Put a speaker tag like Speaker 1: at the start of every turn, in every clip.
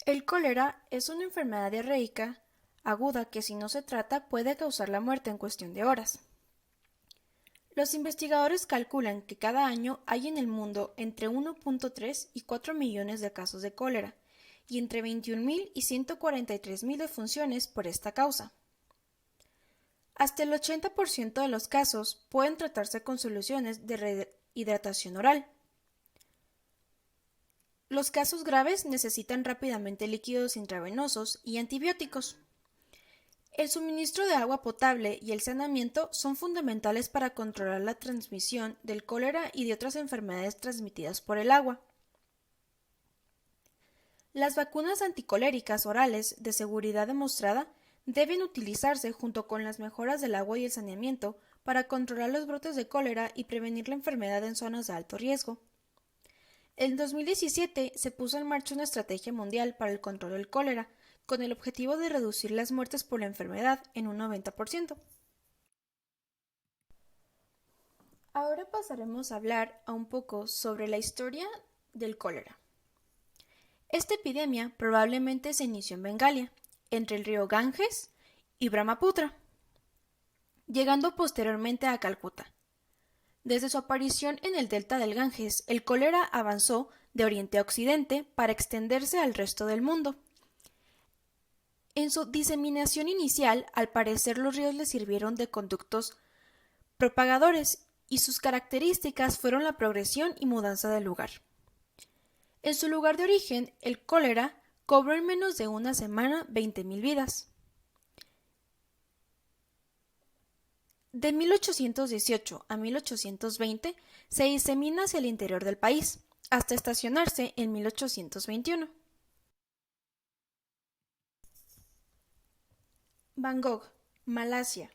Speaker 1: El cólera es una enfermedad diarreica aguda que si no se trata puede causar la muerte en cuestión de horas. Los investigadores calculan que cada año hay en el mundo entre 1.3 y 4 millones de casos de cólera y entre 21.000 y 143.000 defunciones por esta causa. Hasta el 80% de los casos pueden tratarse con soluciones de rehidratación oral. Los casos graves necesitan rápidamente líquidos intravenosos y antibióticos. El suministro de agua potable y el saneamiento son fundamentales para controlar la transmisión del cólera y de otras enfermedades transmitidas por el agua. Las vacunas anticoléricas orales de seguridad demostrada deben utilizarse junto con las mejoras del agua y el saneamiento para controlar los brotes de cólera y prevenir la enfermedad en zonas de alto riesgo. En 2017 se puso en marcha una estrategia mundial para el control del cólera, con el objetivo de reducir las muertes por la enfermedad en un 90%. Ahora pasaremos a hablar un poco sobre la historia del cólera. Esta epidemia probablemente se inició en Bengalia, entre el río Ganges y Brahmaputra, llegando posteriormente a Calcuta. Desde su aparición en el delta del Ganges, el cólera avanzó de oriente a occidente para extenderse al resto del mundo. En su diseminación inicial, al parecer los ríos le sirvieron de conductos propagadores y sus características fueron la progresión y mudanza del lugar. En su lugar de origen, el cólera cobró en menos de una semana 20.000 vidas. De 1818 a 1820 se disemina hacia el interior del país, hasta estacionarse en 1821. Bangkok, Malasia,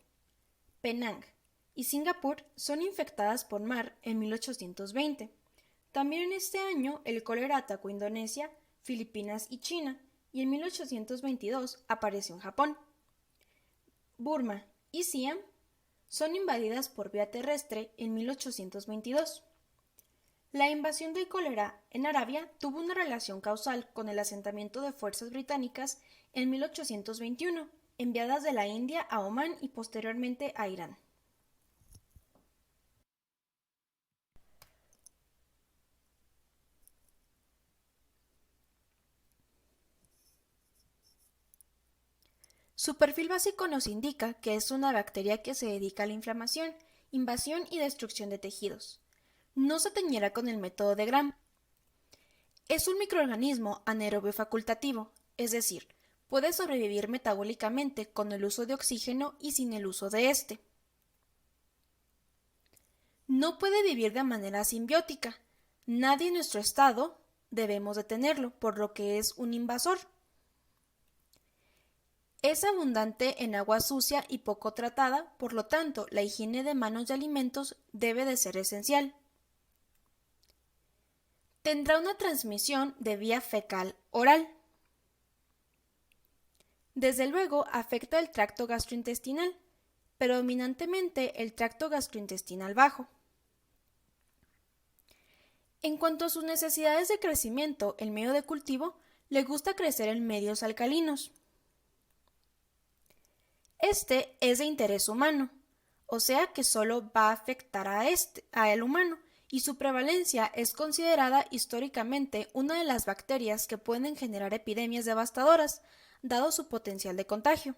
Speaker 1: Penang y Singapur son infectadas por mar en 1820. También en este año el cólera atacó Indonesia, Filipinas y China, y en 1822 apareció en Japón. Burma y Siam son invadidas por vía terrestre en 1822. La invasión del cólera en Arabia tuvo una relación causal con el asentamiento de fuerzas británicas en 1821, enviadas de la India a Omán y posteriormente a Irán. Su perfil básico nos indica que es una bacteria que se dedica a la inflamación, invasión y destrucción de tejidos. No se teñirá con el método de Gram. Es un microorganismo anaerobio facultativo, es decir, puede sobrevivir metabólicamente con el uso de oxígeno y sin el uso de este. No puede vivir de manera simbiótica. Nadie en nuestro estado debemos detenerlo, por lo que es un invasor. Es abundante en agua sucia y poco tratada, por lo tanto, la higiene de manos y alimentos debe de ser esencial. Tendrá una transmisión de vía fecal oral. Desde luego, afecta el tracto gastrointestinal, predominantemente el tracto gastrointestinal bajo. En cuanto a sus necesidades de crecimiento, el medio de cultivo le gusta crecer en medios alcalinos. Este es de interés humano, o sea que solo va a afectar a el humano, y su prevalencia es considerada históricamente una de las bacterias que pueden generar epidemias devastadoras, dado su potencial de contagio.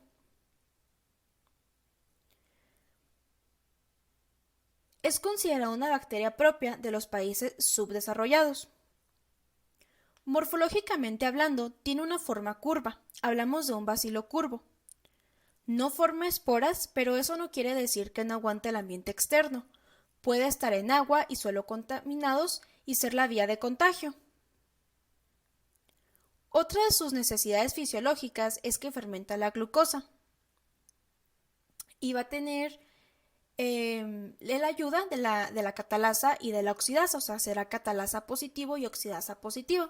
Speaker 1: Es considerada una bacteria propia de los países subdesarrollados. Morfológicamente hablando, tiene una forma curva, hablamos de un bacilo curvo. No forma esporas, pero eso no quiere decir que no aguante el ambiente externo. Puede estar en agua y suelo contaminados y ser la vía de contagio. Otra de sus necesidades fisiológicas es que fermenta la glucosa y va a tener la ayuda de la catalasa y de la oxidasa, o sea, será catalasa positivo y oxidasa positivo.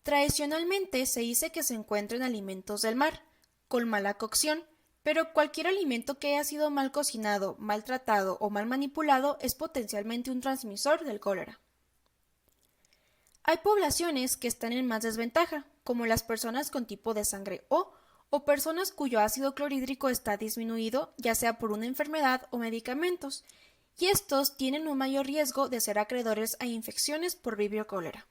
Speaker 1: Tradicionalmente se dice que se encuentra en alimentos del mar, con mala cocción, pero cualquier alimento que haya sido mal cocinado, maltratado o mal manipulado es potencialmente un transmisor del cólera. Hay poblaciones que están en más desventaja, como las personas con tipo de sangre o personas cuyo ácido clorhídrico está disminuido, ya sea por una enfermedad o medicamentos, y estos tienen un mayor riesgo de ser acreedores a infecciones por vibrio cólera.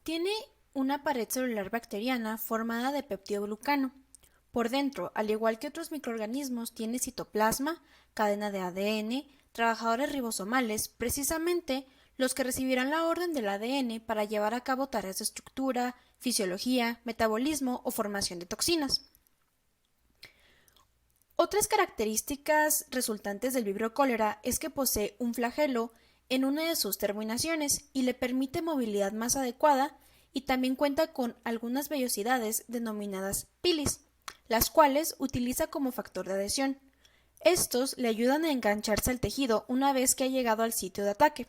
Speaker 1: Tiene una pared celular bacteriana formada de peptidoglucano. Por dentro, al igual que otros microorganismos, tiene citoplasma, cadena de ADN, trabajadores ribosomales, precisamente los que recibirán la orden del ADN para llevar a cabo tareas de estructura, fisiología, metabolismo o formación de toxinas. Otras características resultantes del vibrio cólera es que posee un flagelo en una de sus terminaciones y le permite movilidad más adecuada, y también cuenta con algunas vellosidades denominadas pilis, las cuales utiliza como factor de adhesión. Estos le ayudan a engancharse al tejido una vez que ha llegado al sitio de ataque.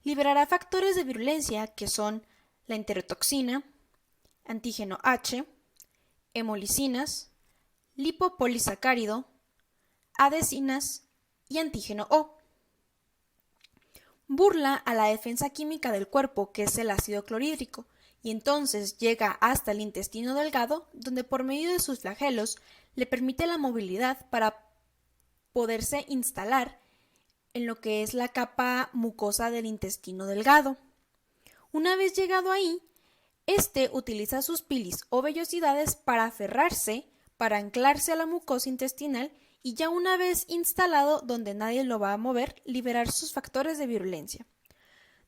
Speaker 1: Liberará factores de virulencia que son la enterotoxina, antígeno H, hemolicinas, lipopolisacárido, adhesinas y antígeno O. Burla a la defensa química del cuerpo, que es el ácido clorhídrico, y entonces llega hasta el intestino delgado, donde por medio de sus flagelos le permite la movilidad para poderse instalar en lo que es la capa mucosa del intestino delgado. Una vez llegado ahí, este utiliza sus pilis o vellosidades para aferrarse, para anclarse a la mucosa intestinal, y ya una vez instalado donde nadie lo va a mover, liberar sus factores de virulencia.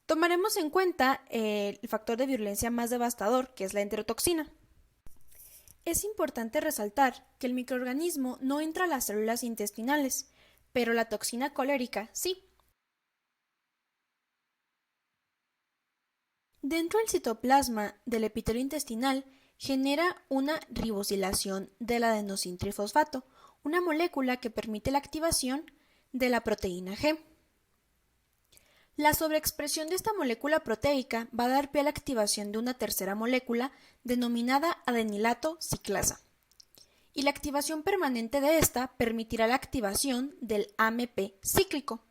Speaker 1: Tomaremos en cuenta el factor de virulencia más devastador, que es la enterotoxina. Es importante resaltar que el microorganismo no entra a las células intestinales, pero la toxina colérica sí. Dentro del citoplasma del epitelio intestinal genera una ribosilación del adenosintrifosfato, una molécula que permite la activación de la proteína G. La sobreexpresión de esta molécula proteica va a dar pie a la activación de una tercera molécula denominada adenilato ciclasa, y la activación permanente de esta permitirá la activación del AMP cíclico.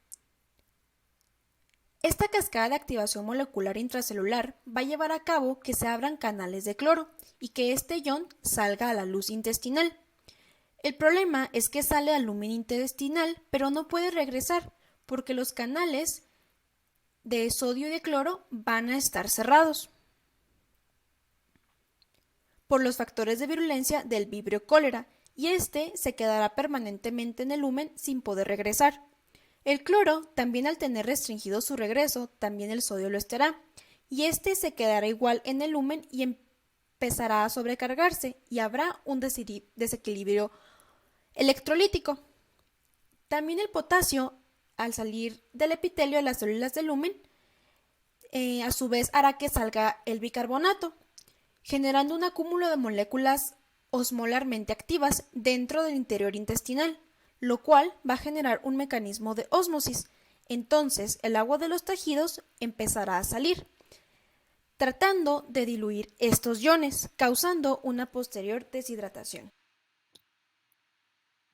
Speaker 1: Esta cascada de activación molecular intracelular va a llevar a cabo que se abran canales de cloro y que este ion salga a la luz intestinal. El problema es que sale al lumen intestinal, pero no puede regresar porque los canales de sodio y de cloro van a estar cerrados por los factores de virulencia del vibrio cólera, y este se quedará permanentemente en el lumen sin poder regresar. El cloro, también al tener restringido su regreso, también el sodio lo estará, y este se quedará igual en el lumen y empezará a sobrecargarse y habrá un desequilibrio electrolítico. También el potasio, al salir del epitelio de las células del lumen, a su vez hará que salga el bicarbonato, generando un acúmulo de moléculas osmolarmente activas dentro del interior intestinal, lo cual va a generar un mecanismo de ósmosis. Entonces el agua de los tejidos empezará a salir, tratando de diluir estos iones, causando una posterior deshidratación.